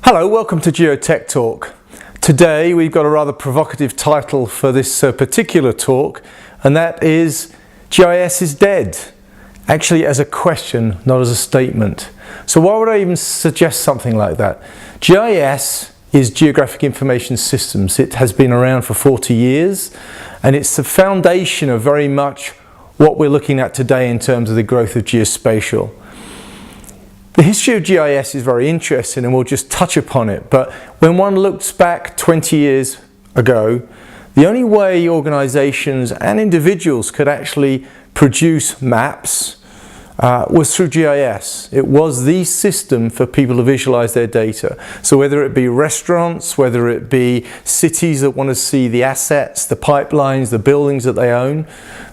Hello, welcome to GeoTechTalk. Today we've got a rather provocative title for this particular talk, and that is GIS is dead. Actually as a question, not as a statement. So why would I even suggest something like that? GIS is Geographic Information Systems. It has been around for 40 years and it's the foundation of very much what we're looking at today in terms of the growth of geospatial. The history of GIS is very interesting and we'll just touch upon it, but when one looks back 20 years ago, the only way organizations and individuals could actually produce maps was through GIS. It was the system for people to visualize their data. So whether it be restaurants, whether it be cities that want to see the assets, the pipelines, the buildings that they own,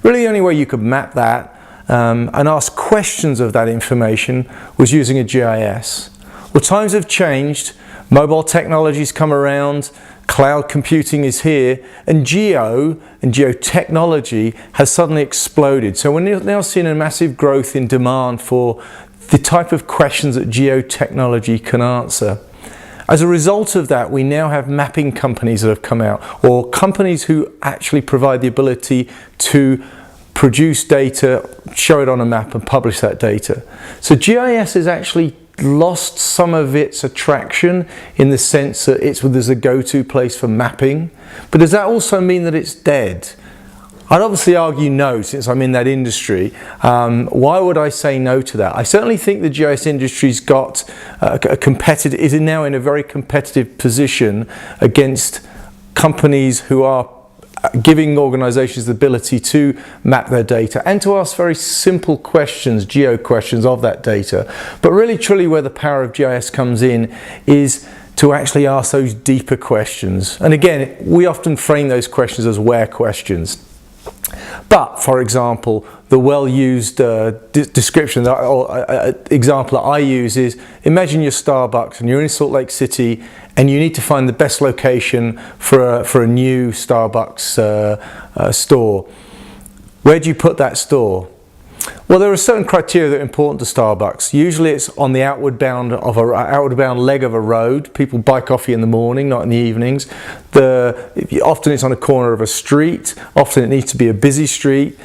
really the only way you could map that and ask questions of that information was using a GIS. Well, times have changed, mobile technologies come around, cloud computing is here, and geo and geotechnology has suddenly exploded. So we're now seeing a massive growth in demand for the type of questions that geotechnology can answer. As a result of that, we now have mapping companies that have come out, or companies who actually provide the ability to produce data, show it on a map and publish that data. So GIS has actually lost some of its attraction in the sense that there's a go-to place for mapping. But does that also mean that it's dead? I'd obviously argue no, since I'm in that industry. Why would I say no to that? I certainly think the GIS industry's got is now in a very competitive position against companies who are giving organizations the ability to map their data and to ask very simple questions, geo questions of that data. But really truly where the power of GIS comes in is to actually ask those deeper questions. And again, we often frame those questions as where questions. But for example, the well-used description or example that I use is, imagine you're Starbucks and you're in Salt Lake City and you need to find the best location for a new Starbucks store. Where do you put that store? Well, there are certain criteria that are important to Starbucks. Usually it's on the outward bound leg of a road. People buy coffee in the morning, not in the evenings. Often it's on a corner of a street. Often it needs to be a busy street.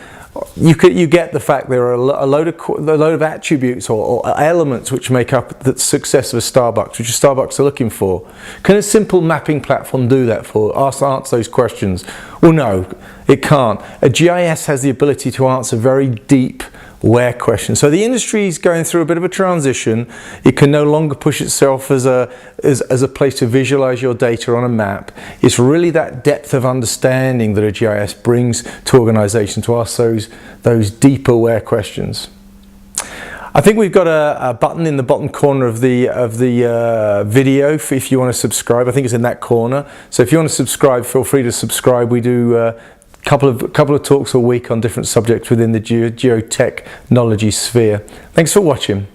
You get the fact there are a load of attributes or elements which make up the success of a Starbucks, which Starbucks are looking for. Can a simple mapping platform do that answer those questions? Well, no, it can't. A GIS has the ability to answer very deep where questions. So the industry is going through a bit of a transition. It can no longer push itself as a place to visualize your data on a map. It's really that depth of understanding that a GIS brings to organizations to ask those deeper where questions. I think we've got a button in the bottom corner of the video if you want to subscribe. I think it's in that corner. So if you want to subscribe, feel free to subscribe. We do couple of talks a week on different subjects within the geotechnology sphere. Thanks for watching.